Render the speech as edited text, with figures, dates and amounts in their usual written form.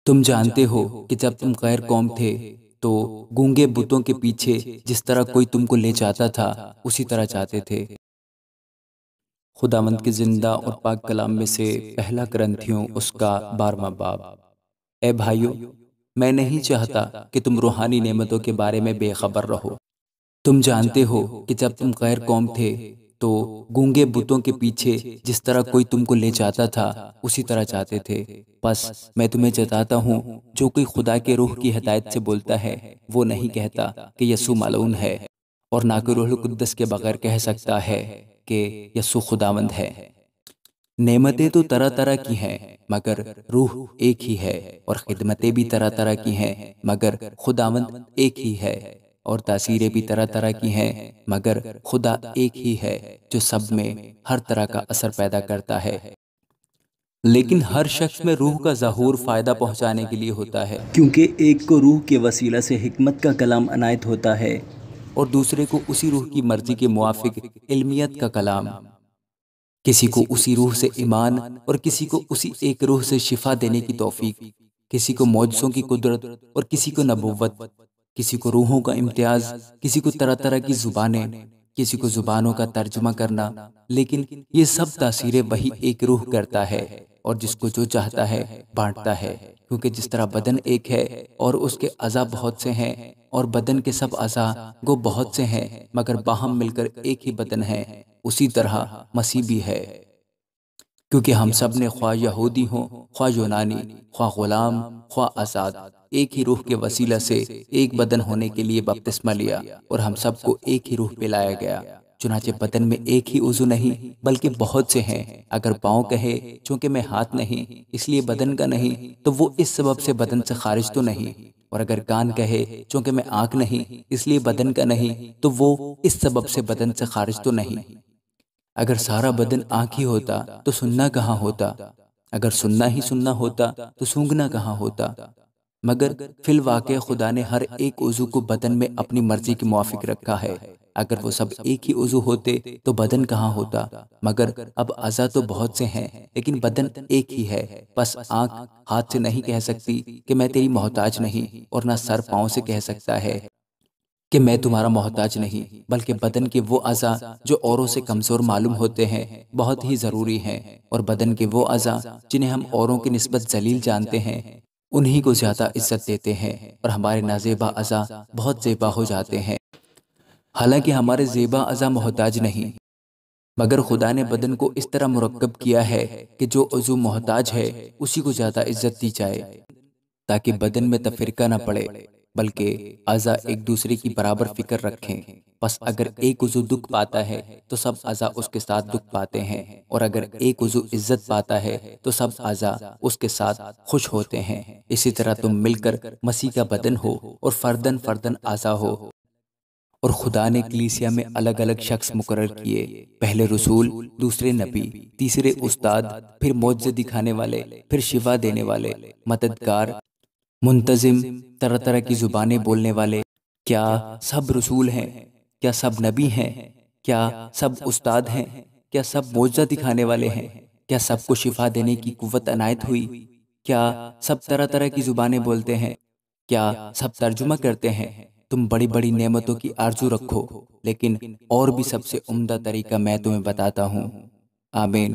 تم جانتے ہو کہ جب تم غیر قوم تھے تو گونگے بتوں کے پیچھے جس طرح کوئی تم کو لے جاتا تھا اسی طرح جاتے تھے۔ خداوند کے زندہ اور پاک کلام میں سے پہلا کرنتھیوں اس کا 12واں باب۔ اے بھائیو، میں نہیں چاہتا کہ تم روحانی نعمتوں کے بارے میں بے خبر رہو۔ تم جانتے ہو کہ جب تم غیر قوم تھے تو گونگے بتوں کے پیچھے جس طرح کوئی تم کو لے جاتا تھا اسی طرح جاتے تھے۔ بس میں تمہیں جتاتا ہوں، جو کوئی خدا کے روح کی ہدایت سے بولتا ہے وہ نہیں کہتا کہ یسوع ملعون ہے، اور نہ کوئی روح القدس کے بغیر کہہ سکتا ہے کہ یسوع خداوند ہے۔ نعمتیں تو طرح طرح کی ہیں مگر روح ایک ہی ہے، اور خدمتیں بھی طرح طرح کی ہیں مگر خداوند ایک ہی ہے، اور تاثیریں بھی طرح طرح کی ہیں مگر خدا ایک ہی ہے جو سب میں ہر طرح کا اثر پیدا کرتا ہے۔ لیکن ہر شخص میں روح کا ظہور فائدہ پہنچانے کے لیے ہوتا ہے، کیونکہ ایک کو روح کے وسیلہ سے حکمت کا کلام عنایت ہوتا ہے، اور دوسرے کو اسی روح کی مرضی کے موافق علمیت کا کلام۔ کسی کو اسی روح سے ایمان اور کسی کو اسی ایک روح سے شفا دینے کی توفیق، کسی کو معجزوں کی قدرت اور کسی کو نبوت، کسی کو روحوں کا امتیاز، کسی کو طرح طرح کی زبانیں، کسی کو زبانوں کا ترجمہ کرنا۔ لیکن یہ سب تاثیریں وہی ایک روح کرتا ہے، اور جس کو جو چاہتا ہے بانٹتا ہے، کیونکہ جس طرح بدن ایک ہے اور اس کے اعضاء بہت سے ہیں، اور بدن کے سب اعضاء گو بہت سے ہیں مگر باہم مل کر ایک ہی بدن ہے، اسی طرح مسیح بھی ہے۔ کیونکہ ہم سب نے خواہ یہودی ہوں خواہ یونانی، خواہ غلام خواہ آزاد، ایک ہی روح کے وسیلہ سے ایک بدن ہونے کے لیے بپتسمہ لیا، اور ہم سب کو ایک ہی روح پلایا گیا۔ چنانچہ بدن میں ایک ہی عضو نہیں بلکہ بہت سے ہیں۔ اگر پاؤں کہے چونکہ میں ہاتھ نہیں اس لیے بدن کا نہیں، تو وہ اس سبب سے بدن سے خارج تو نہیں، اور اگر کان کہے چونکہ میں آنکھ نہیں اس لیے بدن کا نہیں، تو وہ اس سبب سے بدن سے خارج تو نہیں۔ اگر سارا بدن آنکھ ہی ہوتا تو سننا کہاں ہوتا؟ اگر سننا ہی سننا ہوتا تو سونگھنا کہاں ہوتا؟ مگر فی الواقع خدا نے ہر ایک عضو کو بدن میں اپنی مرضی کے موافق رکھا ہے۔ اگر وہ سب ایک ہی عضو ہوتے تو بدن کہاں ہوتا؟ مگر اب اعضاء تو بہت سے ہیں لیکن بدن ایک ہی ہے۔ بس آنکھ ہاتھ سے نہیں کہہ سکتی کہ میں تیری محتاج نہیں، اور نہ سر پاؤں سے کہہ سکتا ہے کہ میں تمہارا محتاج نہیں، بلکہ بدن کے وہ اعضاء جو اوروں سے کمزور معلوم ہوتے ہیں بہت ہی ضروری ہیں، اور بدن کے وہ اعضاء جنہیں ہم اوروں کی نسبت ذلیل جانتے ہیں انہی کو زیادہ عزت دیتے ہیں، اور ہمارے نازیبا اعضاء بہت زیبا ہو جاتے ہیں۔ حالانکہ ہمارے زیبا اعضاء محتاج نہیں، مگر خدا نے بدن کو اس طرح مرکب کیا ہے کہ جو عضو محتاج ہے اسی کو زیادہ عزت دی جائے، تاکہ بدن میں تفرقہ نہ پڑے بلکہ اعضاء ایک دوسرے کی برابر فکر رکھیں۔ پس اگر ایک عضو دکھ پاتا ہے تو سب اعضاء اس کے ساتھ دکھ پاتے ہیں، اور اگر ایک عضو عزت پاتا ہے تو سب اعضاء اس کے ساتھ خوش ہوتے ہیں۔ اسی طرح تم مل کر مسیح کا بدن ہو اور فردن فردن اعضاء ہو۔ اور خدا نے کلیسیا میں الگ الگ شخص مقرر کیے، پہلے رسول، دوسرے نبی، تیسرے استاد، پھر معجزے دکھانے والے، پھر شفا دینے والے، مددگار، منتظم، طرح طرح کی زبانیں بولنے والے۔ کیا سب رسول ہیں؟ کیا سب نبی ہیں؟ کیا سب استاد ہیں؟ کیا سب معجزہ دکھانے والے ہیں؟ کیا سب کو شفا دینے کی قوت عنایت ہوئی؟ کیا سب طرح طرح کی زبانیں بولتے ہیں؟ کیا سب ترجمہ کرتے ہیں؟ تم بڑی بڑی نعمتوں کی آرزو رکھو، لیکن اور بھی سب سے عمدہ طریقہ میں تمہیں بتاتا ہوں۔ آمین۔